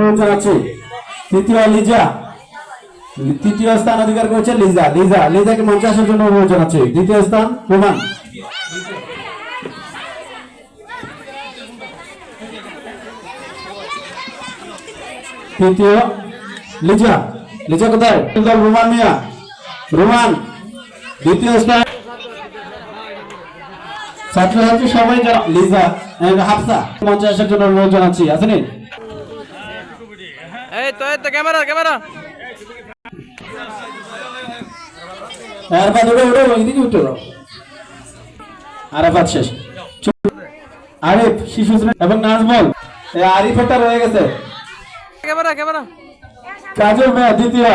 অনুরোধ জানাচ্ছি। তৃতীয় লিজা, তৃতীয় স্থান অধিকার করেছে লিজা। লিজাকে মঞ্চে আসার জন্য অনুরোধ জানাচ্ছি। দ্বিতীয় স্থান রোমান। তৃতীয় লিজা কোথায়? রোমান মিয়া, রোমান দ্বিতীয় স্থান। ছাত্রছাত্রী সবাই লিজা হাফসা মঞ্চে আসার জন্য অনুরোধ জানাচ্ছি। আসেনি? এই তো ক্যামেরা আরাফাত উঠো এদিকে উঠো। আরাফাত শেষ। আরিফ শিশু এবং নাজমল। আরিফেরটা রয়ে গেছে। ক্যামেরা কাজল ভাই দ্বিতীয়।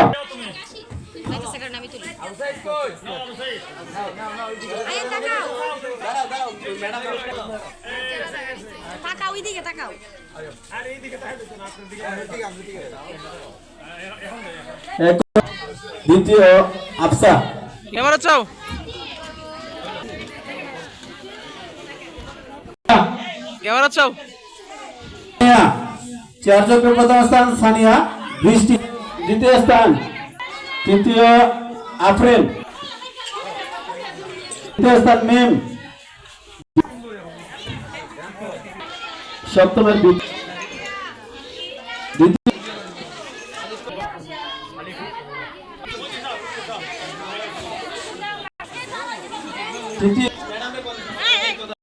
দ্বিতীয় আফসা। ক্যামেরা চাও, চেয়ার চক্রের প্রথম স্থান সানিয়া বৃষ্টি। দ্বিতীয় স্থান। তৃতীয় আফরিন। তৃতীয় স্থান মিম। সপ্তমের তৃতীয়